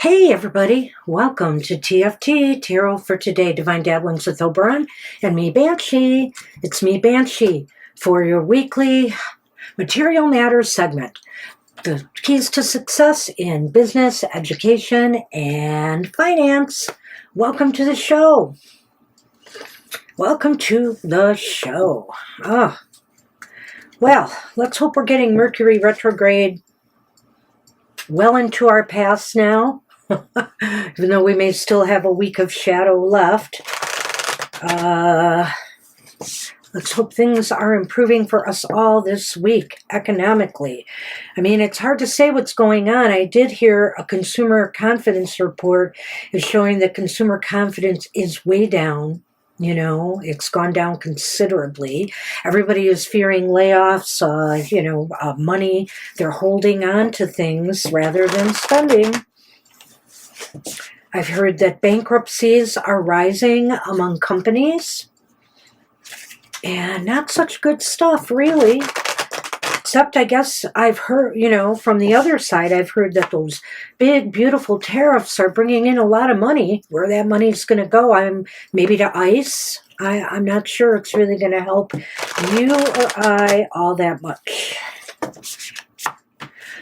Hey everybody, welcome to TFT, Tarot for Today, Divine Dabblings with Oberon, and me, Banshee. It's me, Banshee, for your weekly Material Matters segment. The keys to success in business, education, and finance. Welcome to the show. Welcome to the show. Well, let's hope we're getting Mercury retrograde well into our past now. Even though we may still have a week of shadow left. Let's hope things are improving for us all this week economically. I mean, it's hard to say what's going on. I did hear a consumer confidence report is showing that consumer confidence is way down. You know, it's gone down considerably. Everybody is fearing layoffs, money. They're holding on to things rather than spending. I've heard that bankruptcies are rising among companies. And not such good stuff, really. Except, I guess, I've heard, from the other side, I've heard that those big, beautiful tariffs are bringing in a lot of money. Where that money's going to go, maybe to ICE. I'm not sure it's really going to help you or I all that much.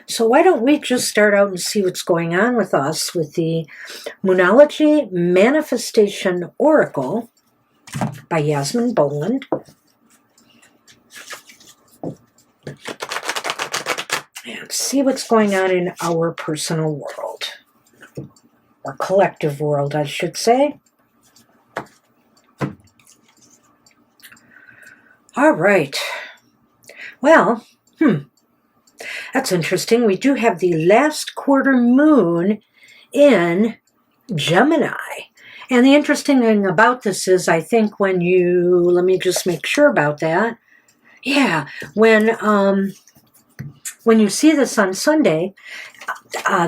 So why don't we just start out and see what's going on with us with the Moonology Manifestation Oracle by Yasmin Boland. And see what's going on in our personal world. Or collective world, I should say. All right. Well, that's interesting. We do have the last quarter moon in Gemini. And the interesting thing about this is, I think let me just make sure about that. Yeah, when you see this on Sunday,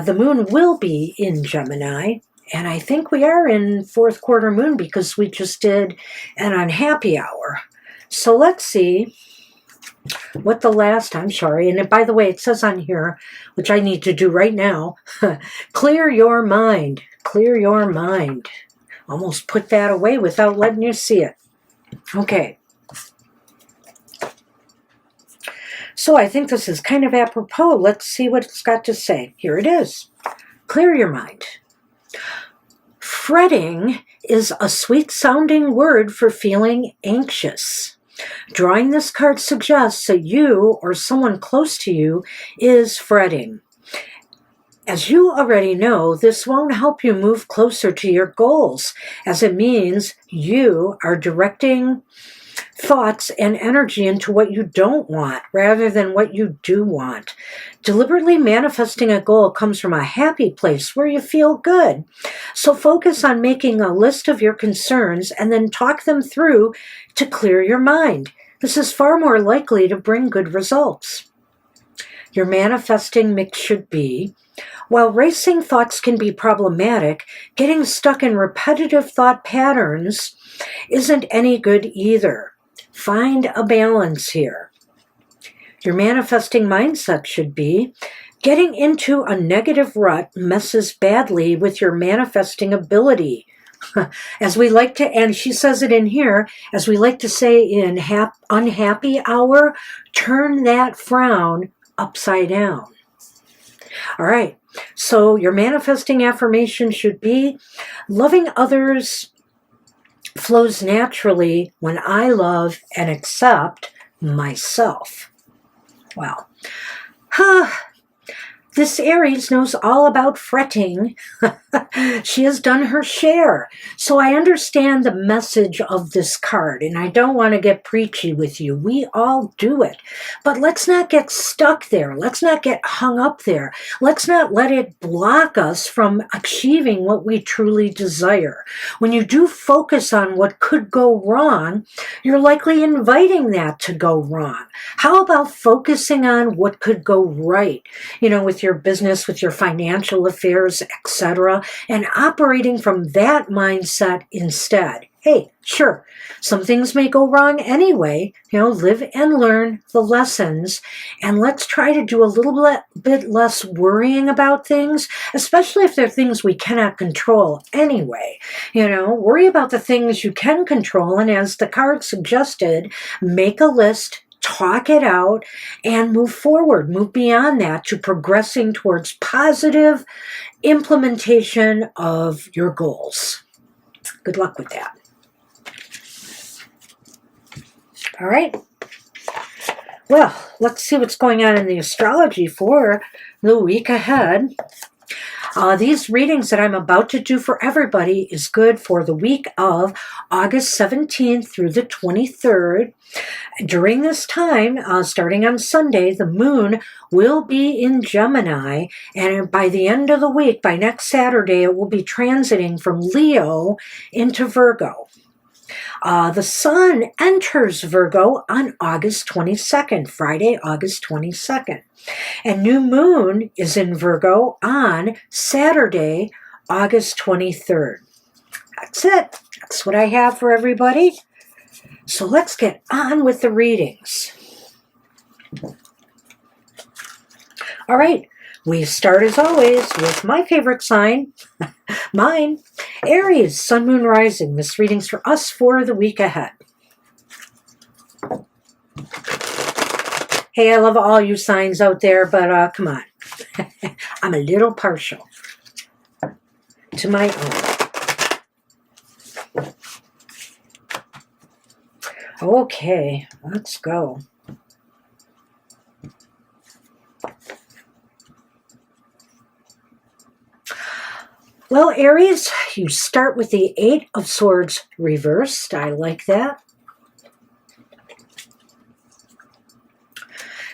the moon will be in Gemini. And I think we are in fourth quarter moon because we just did an unhappy hour. So let's see. What and by the way, it says on here, which I need to do right now, clear your mind, Almost put that away without letting you see it. Okay. So I think this is kind of apropos. Let's see what it's got to say. Here it is. Clear your mind. Fretting is a sweet-sounding word for feeling anxious. Drawing this card suggests that you or someone close to you is fretting. As you already know, this won't help you move closer to your goals, as it means you are directing thoughts and energy into what you don't want rather than what you do want. Deliberately manifesting a goal comes from a happy place where you feel good. So focus on making a list of your concerns and then talk them through to clear your mind. This is far more likely to bring good results. Your manifesting mix should be, while racing thoughts can be problematic, getting stuck in repetitive thought patterns isn't any good either. Find a balance here. Your manifesting mindset should be, getting into a negative rut messes badly with your manifesting ability. As we like to, and she says it in here, as we like to say in unhappy hour, turn that frown upside down. All right, so your manifesting affirmation should be, loving others flows naturally when I love and accept myself. Wow. This Aries knows all about fretting. She has done her share. So I understand the message of this card, and I don't want to get preachy with you. We all do it. But let's not get stuck there. Let's not get hung up there. Let's not let it block us from achieving what we truly desire. When you do focus on what could go wrong, you're likely inviting that to go wrong. How about focusing on what could go right? With your business, with your financial affairs, etc., and operating from that mindset instead. Hey, sure, some things may go wrong anyway. Live and learn the lessons, and let's try to do a little bit less worrying about things, especially if they're things we cannot control anyway. Worry about the things you can control, and as the card suggested, make a list, talk it out, and move forward, move beyond that to progressing towards positive implementation of your goals. Good luck with that. All right. Well, let's see what's going on in the astrology for the week ahead. These readings that I'm about to do for everybody is good for the week of August 17th through the 23rd. During this time, starting on Sunday, the moon will be in Gemini, and by the end of the week, by next Saturday, it will be transiting from Leo into Virgo. The sun enters Virgo on August 22nd, Friday, August 22nd. And new moon is in Virgo on Saturday, August 23rd. That's it. That's what I have for everybody. So let's get on with the readings. All right. We start, as always, with my favorite sign, mine, Aries, Sun, Moon, Rising. This reading's for us for the week ahead. Hey, I love all you signs out there, but come on. I'm a little partial to my own. Okay, let's go. Well, Aries, you start with the Eight of Swords reversed. I like that.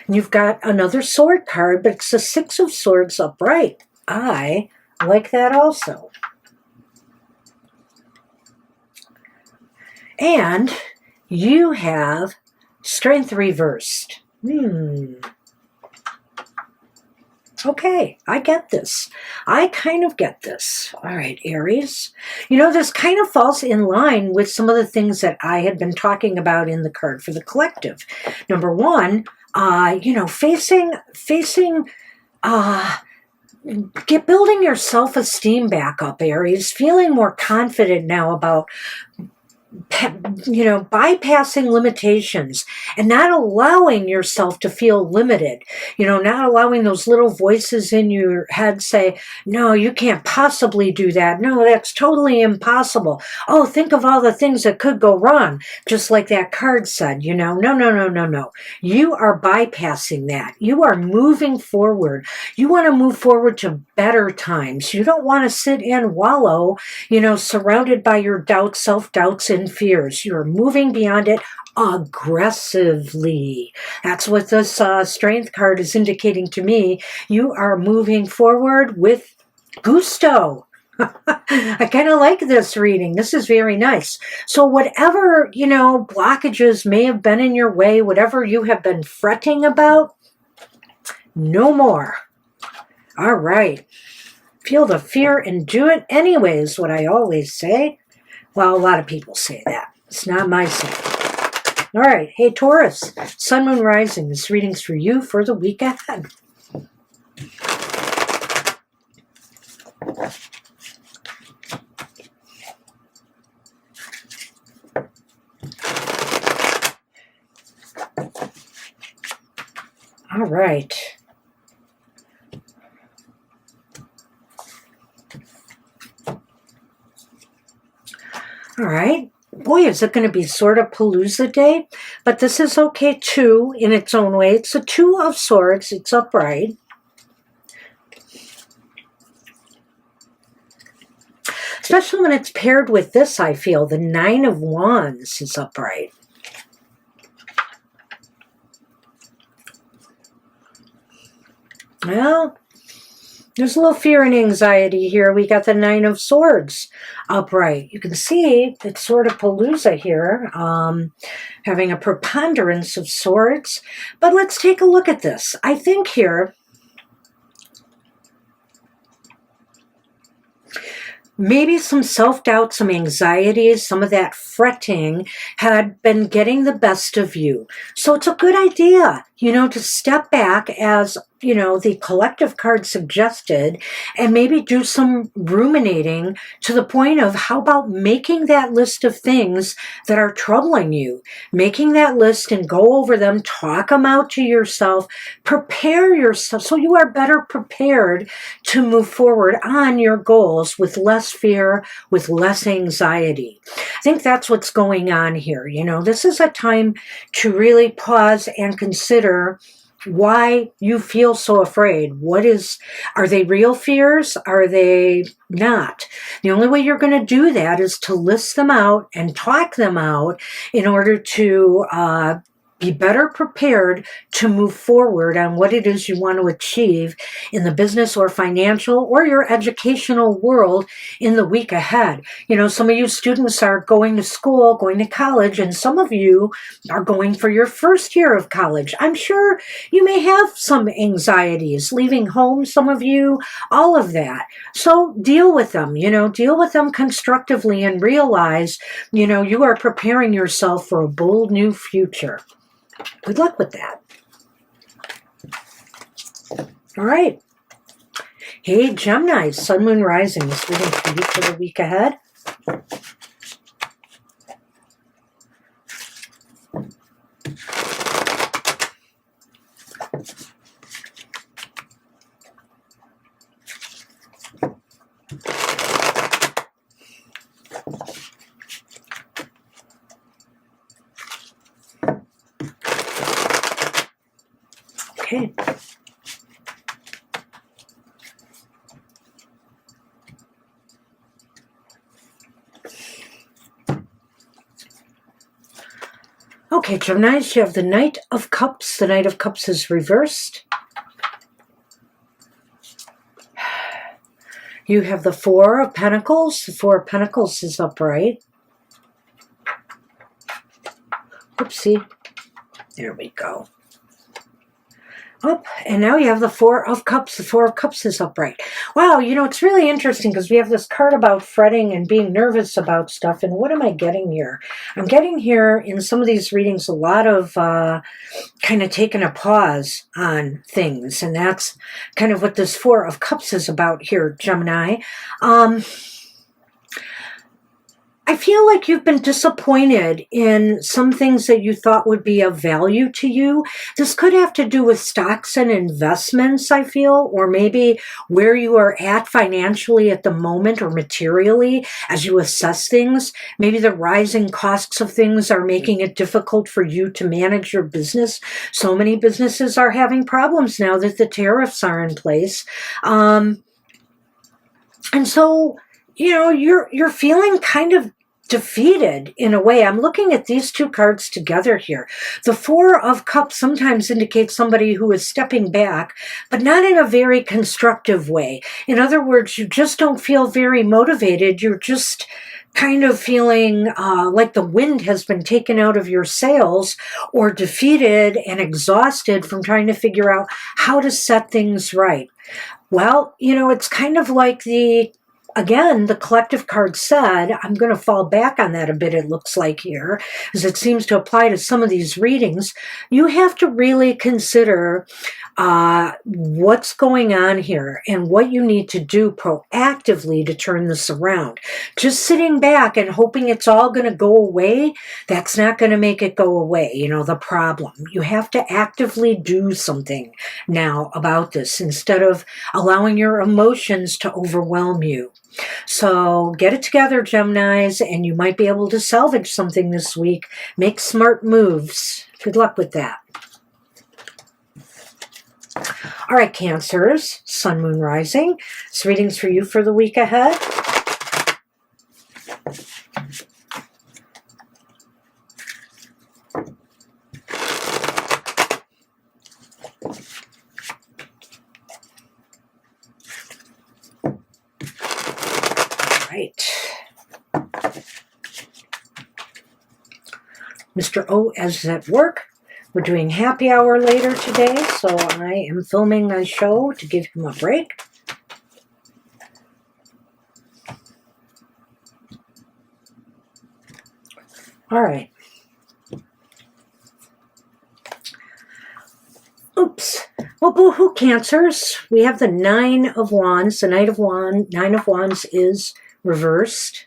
And you've got another sword card, but it's the Six of Swords upright. I like that also. And you have Strength reversed. Okay, I get this. I kind of get this. All right, Aries. This kind of falls in line with some of the things that I had been talking about in the card for the collective. Number one, building your self-esteem back up, Aries, feeling more confident now about bypassing limitations and not allowing yourself to feel limited, not allowing those little voices in your head say, no, you can't possibly do that. No, that's totally impossible. Oh, think of all the things that could go wrong. Just like that card said, no. You are bypassing that. You are moving forward. You want to move forward to better times. You don't want to sit and wallow, surrounded by your doubts, self-doubts, and fears. You're moving beyond it aggressively. That's what this strength card is indicating to me. You are moving forward with gusto. I kind of like this reading. This is very nice. So whatever, blockages may have been in your way, whatever you have been fretting about, no more. All right. Feel the fear and do it anyway is what I always say. Well, a lot of people say that. It's not my saying. All right. Hey, Taurus, Sun, Moon, Rising. This reading's for you for the week ahead. All right. All right. Boy, is it going to be sort of Palooza Day, but this is okay too in its own way. It's a Two of Swords. It's upright. especially when it's paired with this, I feel. The Nine of Wands is upright. Well, there's a little fear and anxiety here. We got the Nine of Swords upright. You can see it's sort of palooza here, having a preponderance of swords. But let's take a look at this. I think here, maybe some self-doubt, some anxieties, some of that fretting had been getting the best of you. So it's a good idea, you know, to step back, as, you know, the collective card suggested, and maybe do some ruminating to the point of how about making that list of things that are troubling you, making that list and go over them, talk them out to yourself, prepare yourself so you are better prepared to move forward on your goals with less fear, with less anxiety. I think that's what's going on here. You know, this is a time to really pause and consider why you feel so afraid. Are they real fears? Are they not? The only way you're going to do that is to list them out and talk them out in order to be better prepared to move forward on what it is you want to achieve in the business or financial or your educational world in the week ahead. You know, some of you students are going to school, going to college, and some of you are going for your first year of college. I'm sure you may have some anxieties, leaving home, some of you, all of that. So deal with them, you know, deal with them constructively and realize, you know, you are preparing yourself for a bold new future. Good luck with that. All right. Hey, Gemini, Sun, Moon, Rising. This reading for you for the week ahead. Okay. Okay, Geminis, you have the Knight of Cups. The Knight of Cups is reversed. You have the Four of Pentacles. The Four of Pentacles is upright. Oopsie. There we go. Up, and now you have the Four of Cups. The Four of Cups is upright. Wow, you know, it's really interesting because we have this card about fretting and being nervous about stuff. And what am I getting here? I'm getting here in some of these readings a lot of kind of taking a pause on things. And that's kind of what this Four of Cups is about here, Gemini. I feel like you've been disappointed in some things that you thought would be of value to you. This could have to do with stocks and investments, I feel, or maybe where you are at financially at the moment or materially as you assess things. Maybe the rising costs of things are making it difficult for you to manage your business. So many businesses are having problems now that the tariffs are in place. And so, you know, you're feeling kind of defeated in a way. I'm looking at these two cards together here. The Four of Cups sometimes indicates somebody who is stepping back, but not in a very constructive way. In other words, you just don't feel very motivated. You're just kind of feeling like the wind has been taken out of your sails, or defeated and exhausted from trying to figure out how to set things right. Well, you know, it's kind of like again, the collective card said, I'm going to fall back on that a bit, it looks like here, as it seems to apply to some of these readings. You have to really consider what's going on here and what you need to do proactively to turn this around. Just sitting back and hoping it's all going to go away, that's not going to make it go away, you know, the problem. You have to actively do something now about this instead of allowing your emotions to overwhelm you. So get it together, Geminis, and you might be able to salvage something this week. Make smart moves. Good luck with that. All right, Cancers, Sun, Moon, Rising. This reading's for you for the week ahead. Right. Mr. O is at work. We're doing happy hour later today, so I am filming my show to give him a break. All right. Oops. Well, boo-hoo, Cancers. We have the Nine of Wands. The Nine of Wands is reversed.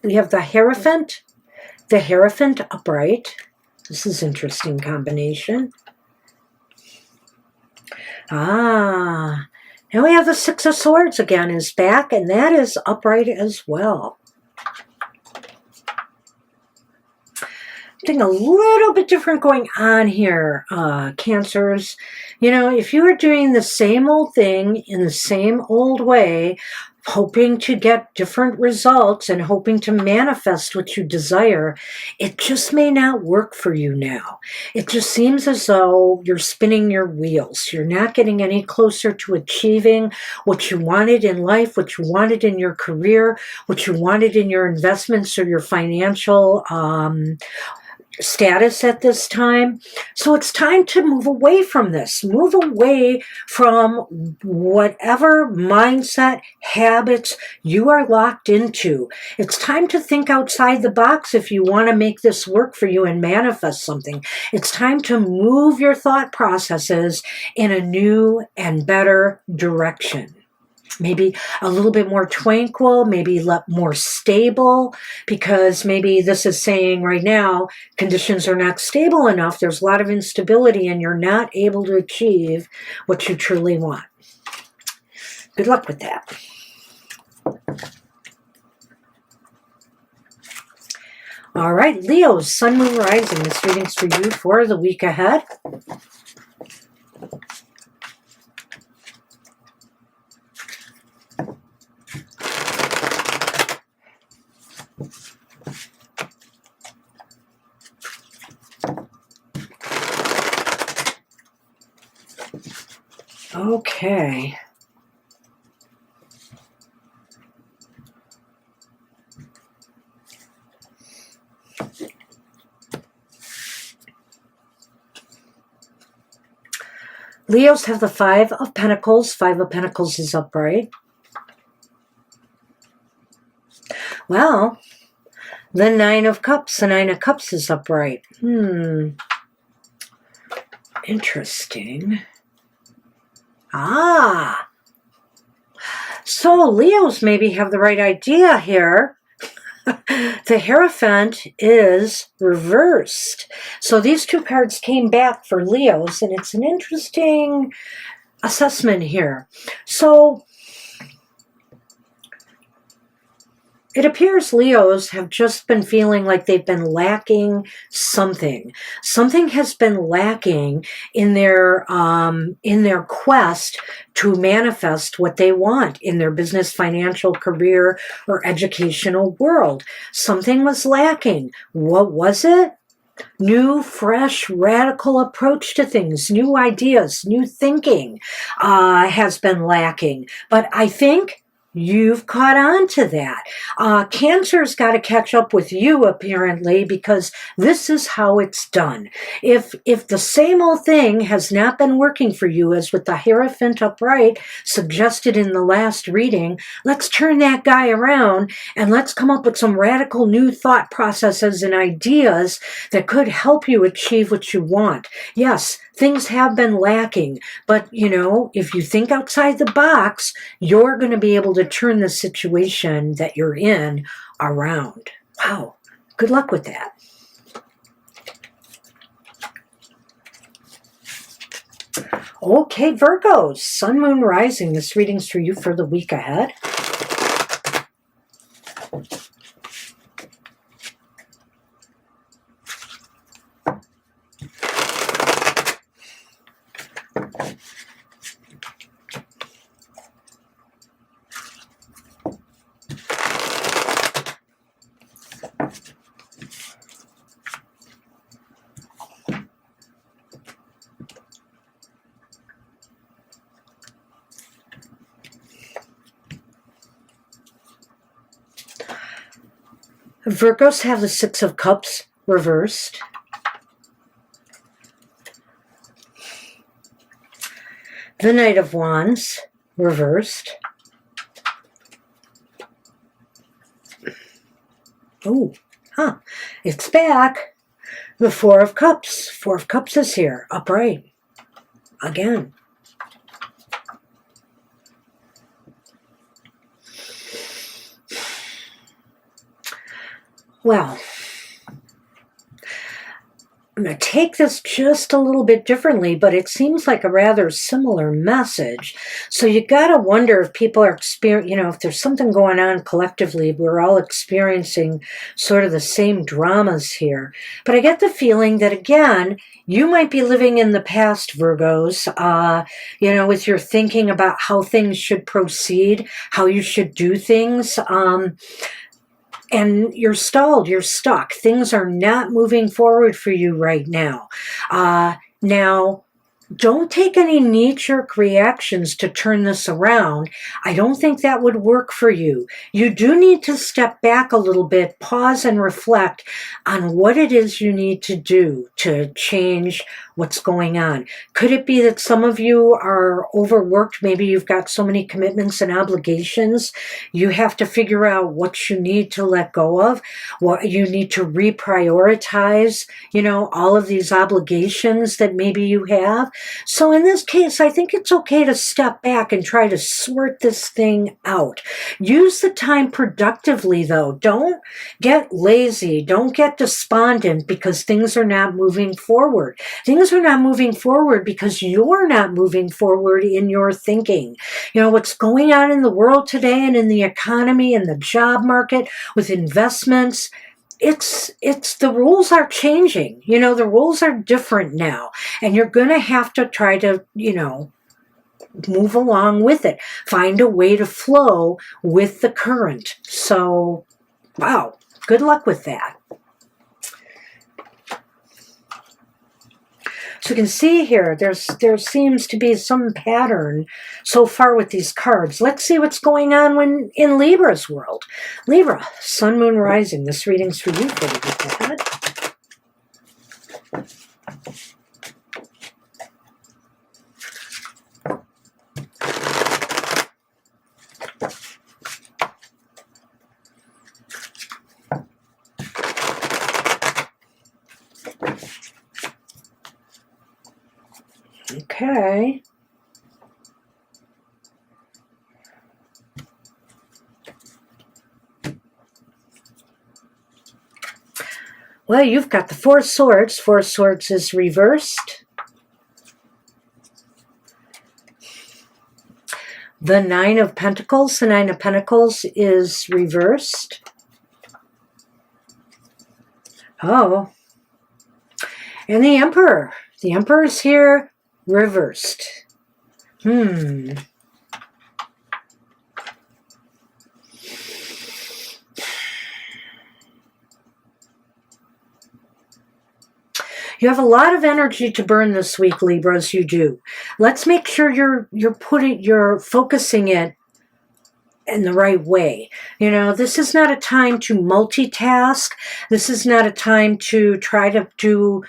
We have the Hierophant upright. This is an interesting combination. Now we have the Six of Swords again is back, and that is upright as well. Something a little bit different going on here, Cancers. You know, if you are doing the same old thing in the same old way, hoping to get different results and hoping to manifest what you desire, it just may not work for you now. It just seems as though you're spinning your wheels. You're not getting any closer to achieving what you wanted in life, what you wanted in your career, what you wanted in your investments or your financial status at this time. So it's time to move away from this. Move away from whatever mindset, habits you are locked into. It's time to think outside the box if you want to make this work for you and manifest something. It's time to move your thought processes in a new and better direction. Maybe a little bit more tranquil, maybe more stable, because maybe this is saying right now conditions are not stable enough. There's a lot of instability and you're not able to achieve what you truly want. Good luck with that. All right, Leo's Sun, Moon, Rising. This reading's for you for the week ahead. Okay. Leos have the Five of Pentacles. Five of Pentacles is upright. Well, the Nine of Cups. The Nine of Cups is upright. Interesting. So Leos maybe have the right idea here. The Hierophant is reversed. So these two cards came back for Leos, and it's an interesting assessment here. So it appears Leos have just been feeling like they've been lacking something. Something has been lacking in their quest to manifest what they want in their business, financial, career, or educational world. Something was lacking. What was it? New, fresh, radical approach to things, new ideas, new thinking has been lacking. But I think you've caught on to that. Cancer's got to catch up with you, apparently, because this is how it's done. If the same old thing has not been working for you, as with the Hierophant upright suggested in the last reading, let's turn that guy around and let's come up with some radical new thought processes and ideas that could help you achieve what you want. Yes, things have been lacking, but, you know, if you think outside the box, you're going to be able to turn the situation that you're in around. Wow. Good luck with that. Okay, Virgos, Sun, Moon, Rising. This reading's for you for the week ahead. Virgos have the Six of Cups reversed. The Knight of Wands reversed. Oh, it's back. The Four of Cups. Four of Cups is here, upright. Again. Well, I'm going to take this just a little bit differently, but it seems like a rather similar message. So you got to wonder if people are experiencing, if there's something going on collectively, we're all experiencing sort of the same dramas here. But I get the feeling that, again, you might be living in the past, Virgos, with your thinking about how things should proceed, how you should do things. And you're stalled, you're stuck. Things are not moving forward for you right now. Now, don't take any knee-jerk reactions to turn this around. I don't think that would work for you. You do need to step back a little bit, pause and reflect on what it is you need to do to change what's going on. Could it be that some of you are overworked? Maybe you've got so many commitments and obligations. You have to figure out what you need to let go of, what you need to reprioritize, all of these obligations that maybe you have. So in this case, I think it's okay to step back and try to sort this thing out. Use the time productively, though. Don't get lazy. Don't get despondent because things are not moving forward. Things are not moving forward because you're not moving forward in your thinking. What's going on in the world today and in the economy and the job market with investments, it's the rules are changing. The rules are different now, and you're going to have to try to, move along with it. Find a way to flow with the current. So, wow, good luck with that. So you can see here, there seems to be some pattern so far with these cards. Let's see what's going on in Libra's world. Libra, Sun, Moon, Rising. This reading's for you for the week ahead. Okay. Well, you've got the Four Swords. Four Swords is reversed. The Nine of Pentacles. The Nine of Pentacles is reversed. Oh. And the Emperor. The Emperor's here, reversed. You have a lot of energy to burn this week, Libras, you do. Let's make sure you're focusing it in the right way. This is not a time to multitask. This is not a time to try to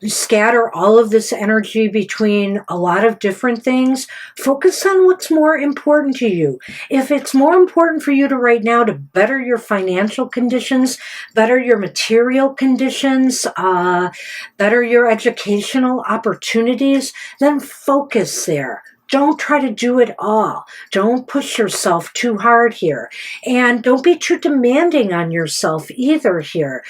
scatter all of this energy between a lot of different things. Focus on what's more important to you. If it's more important for you right now to better your financial conditions, better your material conditions, better your educational opportunities, then focus there. Don't try to do it all. Don't push yourself too hard here. And don't be too demanding on yourself either here.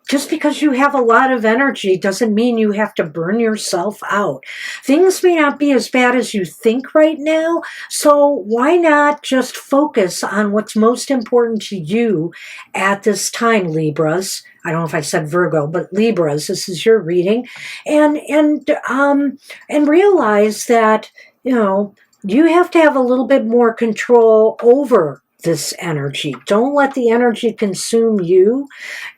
Just because you have a lot of energy doesn't mean you have to burn yourself out. Things may not be as bad as you think right now, so why not just focus on what's most important to you at this time, Libras? I don't know if I said Virgo, but Libras, this is your reading. And realize that, you have to have a little bit more control over this energy. Don't let the energy consume you.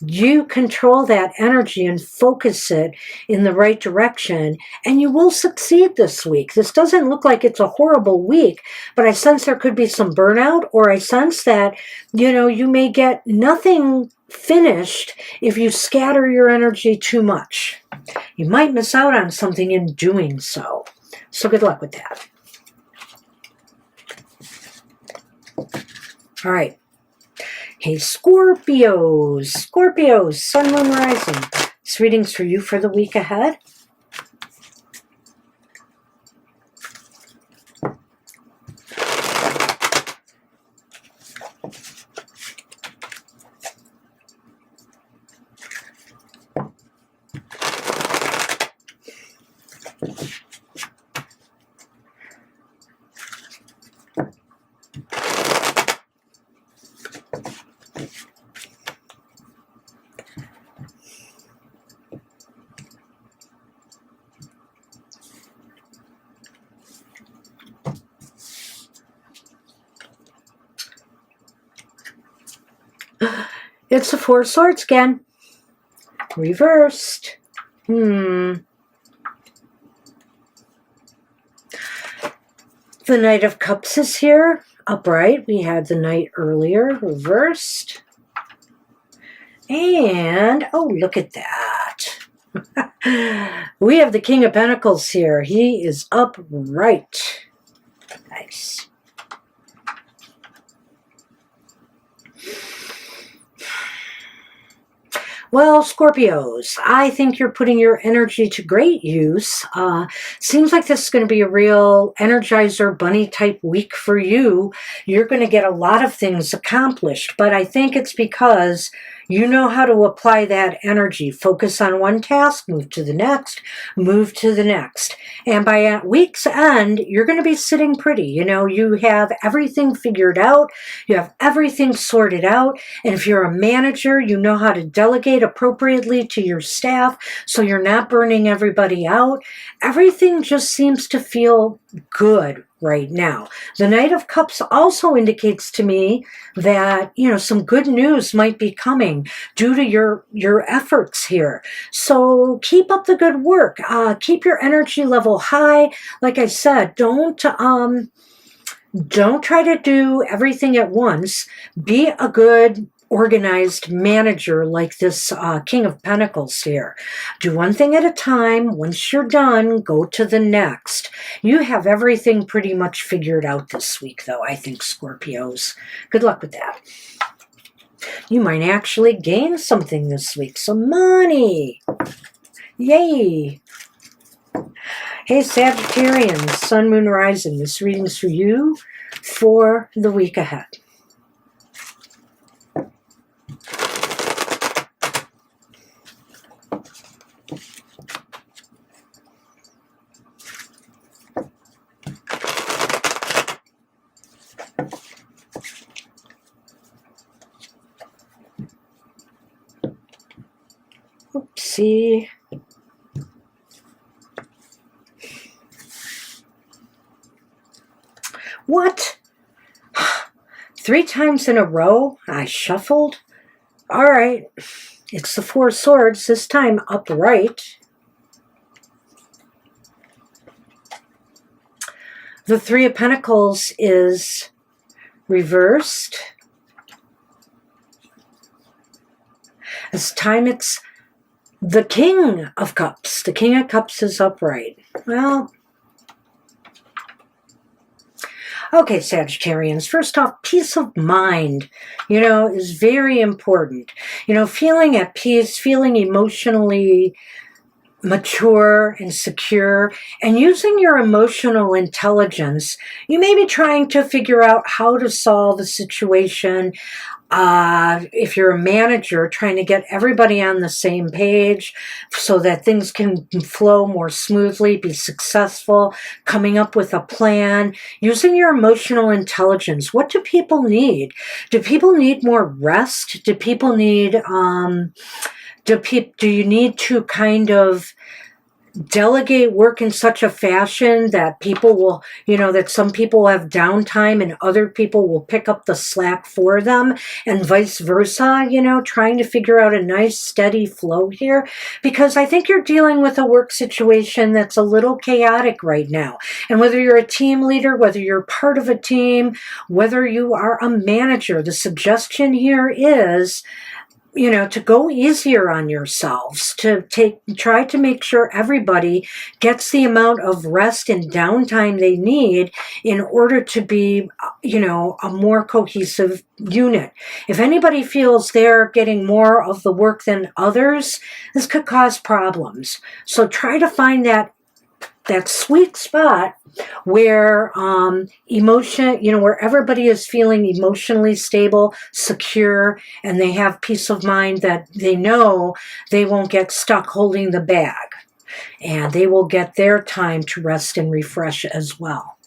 You control that energy and focus it in the right direction, and you will succeed this week. This doesn't look like it's a horrible week, but I sense there could be some burnout, or I sense that, you may get nothing finished if you scatter your energy too much. You might miss out on something in doing so. So good luck with that. All right. Hey, Scorpios. Scorpios, Sun, Moon, Rising. This reading's for you for the week ahead. It's the Four of Swords again. Reversed. The Knight of Cups is here. Upright. We had the Knight earlier. Reversed. And, oh, look at that. We have the King of Pentacles here. He is upright. Nice. Well, Scorpios, I think you're putting your energy to great use. Seems like this is going to be a real Energizer Bunny type week for you. You're going to get a lot of things accomplished, but I think it's because you know how to apply that energy. Focus on one task, move to the next, move to the next. And by week's end, you're going to be sitting pretty. You know, you have everything figured out. You have everything sorted out. And if you're a manager, you know how to delegate appropriately to your staff so you're not burning everybody out. Everything just seems to feel good right now. The Knight of Cups also indicates to me that, you know, some good news might be coming due to your efforts here. So keep up the good work. Keep your energy level high. Like I said, don't try to do everything at once. Be a good organized manager like this King of Pentacles here. Do one thing at a time. Once you're done, go to the next. You have everything pretty much figured out this week, though, I think, Scorpios. Good luck with that. You might actually gain something this week. Some money. Yay. Hey, Sagittarians, Sun, Moon, Rising. This reading's for you for the week ahead. Oopsie. What? 3 times in a row I shuffled? All right. It's the Four of Swords, this time upright. The Three of Pentacles is reversed. This time it's the King of Cups. The King of Cups is upright. Well, okay, Sagittarians, first off, peace of mind, you know, is very important. You know, feeling at peace, feeling emotionally mature and secure, and using your emotional intelligence. You may be trying to figure out how to solve a situation. If you're a manager, trying to get everybody on the same page so that things can flow more smoothly, be successful, coming up with a plan, using your emotional intelligence. What do people need? Do people need more rest? Do people need, do you need to kind of delegate work in such a fashion that people will, you know, that some people have downtime and other people will pick up the slack for them, and vice versa, you know, trying to figure out a nice steady flow here, because I think you're dealing with a work situation that's a little chaotic right now. And whether you're a team leader, whether you're part of a team, whether you are a manager, the suggestion here is to go easier on yourselves, to try to make sure everybody gets the amount of rest and downtime they need in order to be, a more cohesive unit. If anybody feels they're getting more of the work than others, this could cause problems. So try to find that sweet spot where where everybody is feeling emotionally stable, secure, and they have peace of mind that they know they won't get stuck holding the bag. And they will get their time to rest and refresh as well.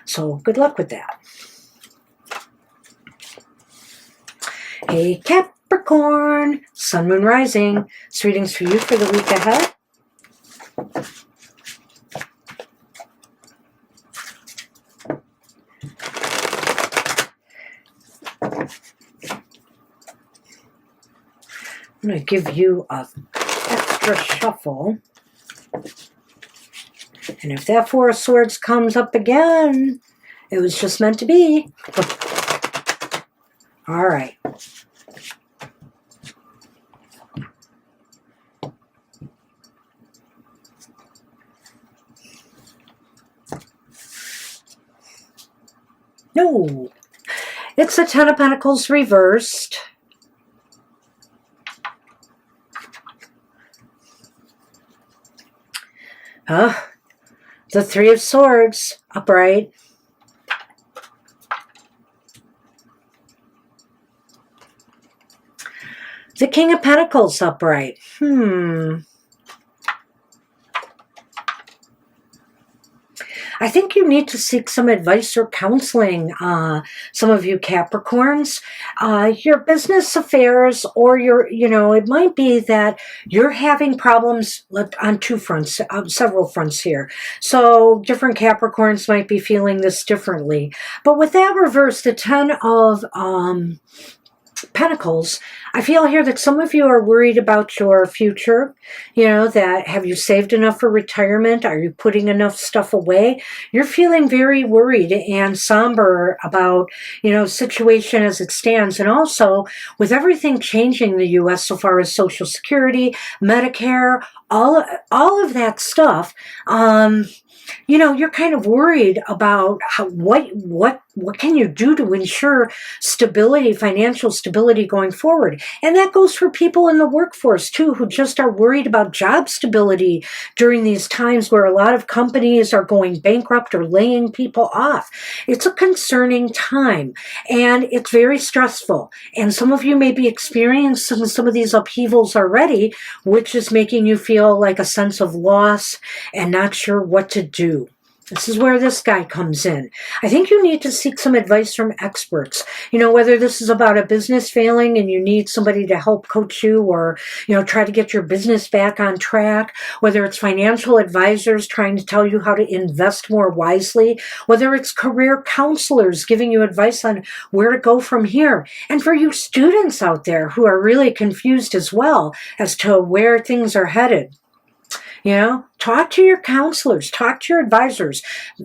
So good luck with that. Hey Capricorn, Sun, Moon, Rising. This reading's for you for the week ahead. I'm going to give you an extra shuffle. And if that Four of Swords comes up again, it was just meant to be. All right. No. It's the Ten of Pentacles reversed. The Three of Swords upright. The King of Pentacles upright. I think you need to seek some advice or counseling, some of you Capricorns. Your business affairs, or it might be that you're having problems on two fronts, several fronts here. So different Capricorns might be feeling this differently. But with that reverse, the Ten of Pentacles, I feel here that some of you are worried about your future. That have you saved enough for retirement? Are you putting enough stuff away? You're feeling very worried and somber about, situation as it stands. And also with everything changing in the U.S. so far as Social Security, Medicare, all of that stuff, you're kind of worried about what can you do to ensure stability, financial stability going forward. And that goes for people in the workforce too, who just are worried about job stability during these times where a lot of companies are going bankrupt or laying people off. It's a concerning time and it's very stressful. And some of you may be experiencing some of these upheavals already, which is making you feel like a sense of loss and not sure what to do. This is where this guy comes in. I think you need to seek some advice from experts. Whether this is about a business failing and you need somebody to help coach you or, try to get your business back on track. Whether it's financial advisors trying to tell you how to invest more wisely. Whether it's career counselors giving you advice on where to go from here. And for you students out there who are really confused as well as to where things are headed. Talk to your counselors, talk to your advisors,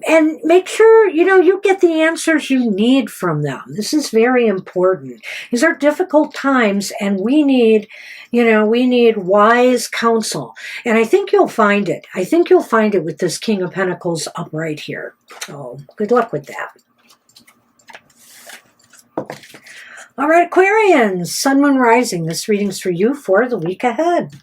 and make sure, you get the answers you need from them. This is very important. These are difficult times, and we need wise counsel. And I think you'll find it. I think you'll find it with this King of Pentacles upright here. Oh, good luck with that. All right, Aquarians, Sun, Moon, Rising. This reading's for you for the week ahead.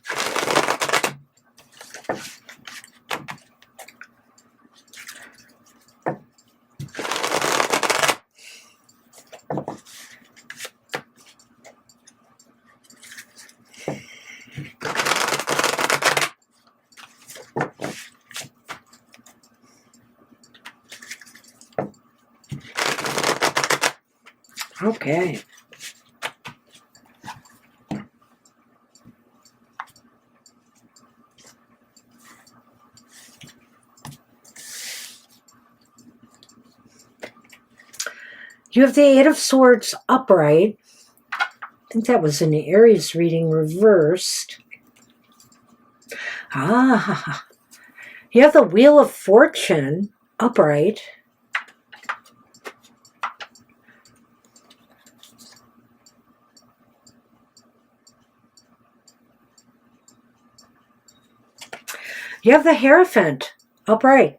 Okay. You have the Eight of Swords upright. I think that was in the Aries reading reversed. You have the Wheel of Fortune upright. You have the Hierophant upright.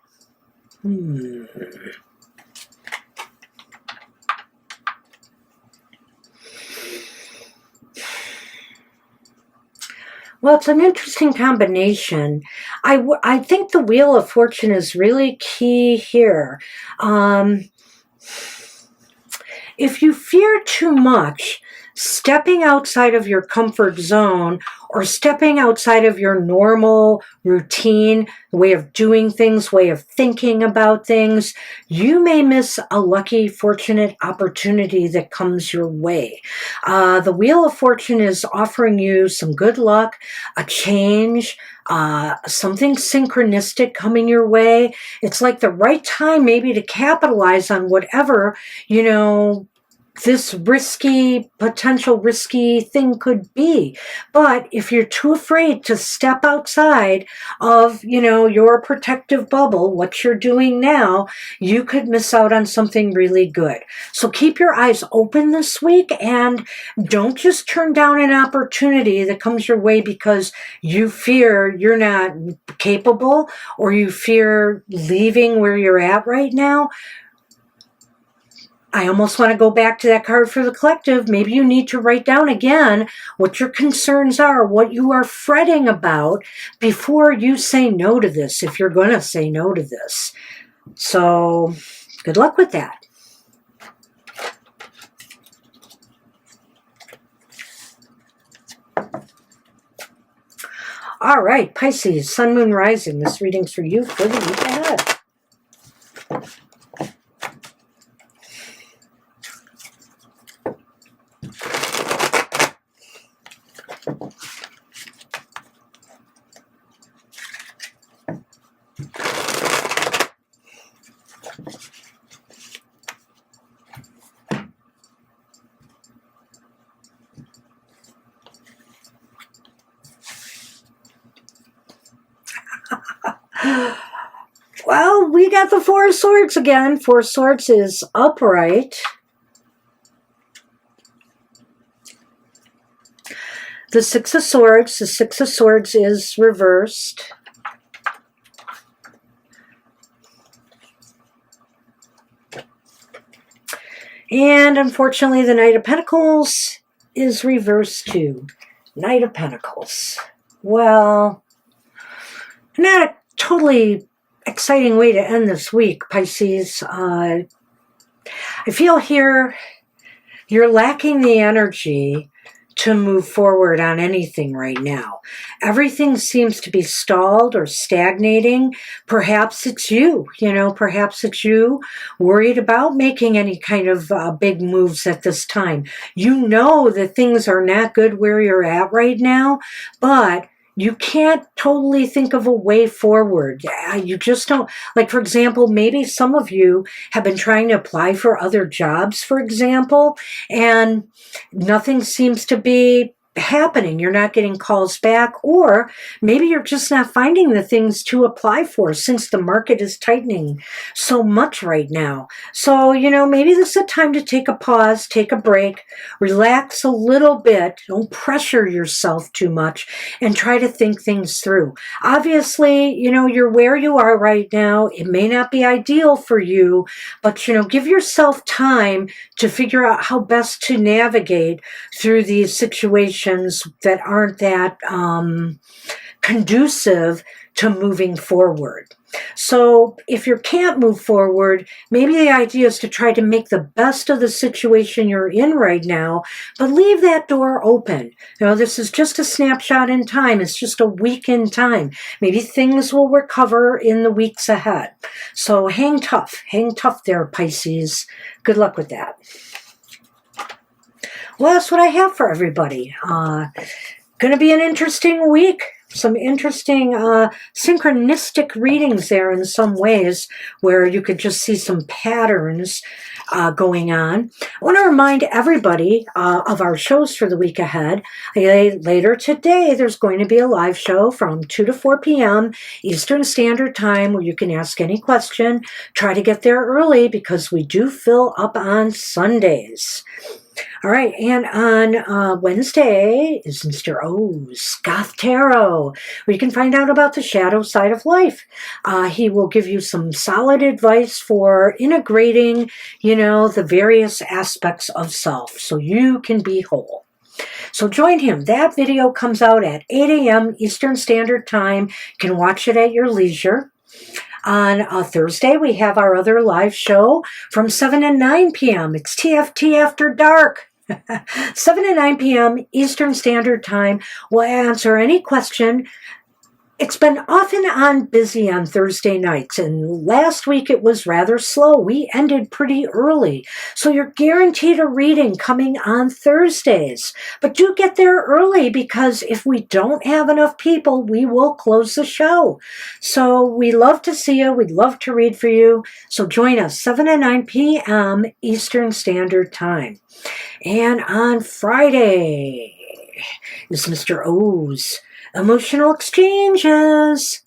Well, it's an interesting combination. I think the Wheel of Fortune is really key here. If you fear too much, stepping outside of your comfort zone or stepping outside of your normal routine, way of doing things, way of thinking about things, you may miss a lucky, fortunate opportunity that comes your way. The Wheel of Fortune is offering you some good luck, a change, something synchronistic coming your way. It's like the right time maybe to capitalize on whatever, this potential risky thing could be. But if you're too afraid to step outside of, your protective bubble, what you're doing now, you could miss out on something really good. So keep your eyes open this week and don't just turn down an opportunity that comes your way because you fear you're not capable or you fear leaving where you're at right now. I almost want to go back to that card for the collective. Maybe you need to write down again what your concerns are, what you are fretting about before you say no to this, if you're going to say no to this. So good luck with that. All right, Pisces, Sun, Moon, Rising. This reading's for you for the week ahead. Well, we got the Four of Swords again. Four of Swords is upright. The Six of Swords. The Six of Swords is reversed. And unfortunately, the Knight of Pentacles is reversed too. Knight of Pentacles. Well, not a totally exciting way to end this week, Pisces. I feel here you're lacking the energy to move forward on anything right now. Everything seems to be stalled or stagnating. Perhaps it's you, perhaps it's you worried about making any kind of big moves at this time. You know that things are not good where you're at right now, but you can't totally think of a way forward. You just don't. Like, for example, maybe some of you have been trying to apply for other jobs, for example, and nothing seems to be happening. You're not getting calls back, or maybe you're just not finding the things to apply for since the market is tightening so much right now. So, maybe this is a time to take a pause, take a break, relax a little bit. Don't pressure yourself too much and try to think things through. Obviously, you're where you are right now. It may not be ideal for you, but, give yourself time to figure out how best to navigate through these situations that aren't that conducive to moving forward. So if you can't move forward, maybe the idea is to try to make the best of the situation you're in right now, but leave that door open. This is just a snapshot in time. It's just a week in time. Maybe things will recover in the weeks ahead. So hang tough there, Pisces. Good luck with that. Well, that's what I have for everybody. Going to be an interesting week. Some interesting synchronistic readings there in some ways where you could just see some patterns going on. I want to remind everybody of our shows for the week ahead. Later today, there's going to be a live show from 2 to 4 p.m. Eastern Standard Time where you can ask any question. Try to get there early because we do fill up on Sundays. All right, and on Wednesday is Mr. O's Goth Tarot, where you can find out about the shadow side of life. He will give you some solid advice for integrating, the various aspects of self so you can be whole. So join him. That video comes out at 8 a.m. Eastern Standard Time. You can watch it at your leisure. On Thursday, we have our other live show from 7 to 9 p.m. It's TFT After Dark. 7 to 9 p.m. Eastern Standard Time. We'll answer any question. It's been off and on busy on Thursday nights, and last week it was rather slow. We ended pretty early, so you're guaranteed a reading coming on Thursdays. But do get there early, because if we don't have enough people, we will close the show. So we love to see you. We'd love to read for you. So join us, 7 to 9 p.m. Eastern Standard Time. And on Friday is Mr. O's Emotional Exchanges.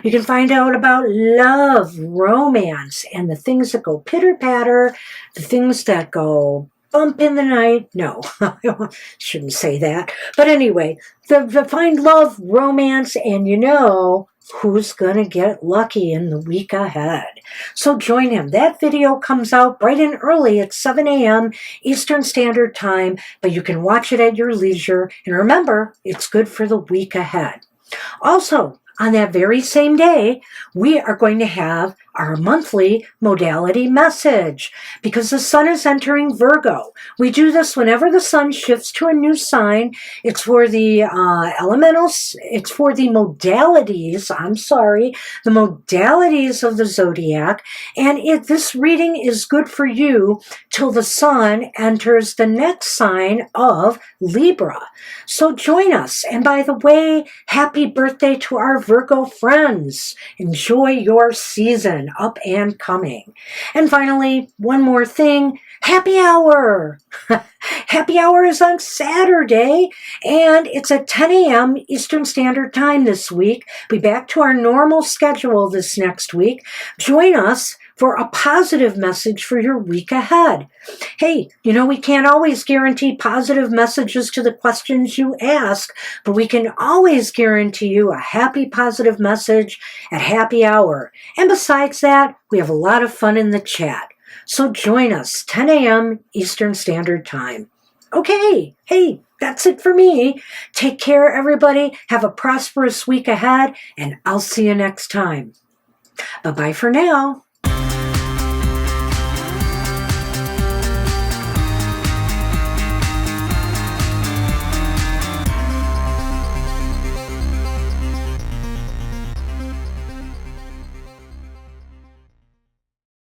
You can find out about love, romance, and the things that go pitter-patter, the things that go bump in the night. No, I shouldn't say that. But anyway, find love, romance, and who's going to get lucky in the week ahead. So join him. That video comes out bright and early at 7 a.m. Eastern Standard Time, but you can watch it at your leisure. And remember, it's good for the week ahead. Also, on that very same day, we are going to have our monthly modality message, because the sun is entering Virgo. We do this whenever the sun shifts to a new sign. It's for the elementals. It's for the modalities. The modalities of the Zodiac. And this reading is good for you till the sun enters the next sign of Libra. So join us. And by the way, happy birthday to our Virgo friends. Enjoy your season up and coming. And finally, one more thing, happy hour. Happy hour is on Saturday, and it's at 10 a.m. Eastern Standard Time this week. Be back to our normal schedule this next week. Join us for a positive message for your week ahead. Hey, we can't always guarantee positive messages to the questions you ask, but we can always guarantee you a happy, positive message at happy hour. And besides that, we have a lot of fun in the chat. So join us, 10 a.m. Eastern Standard Time. Okay, hey, that's it for me. Take care, everybody. Have a prosperous week ahead, and I'll see you next time. Bye-bye for now.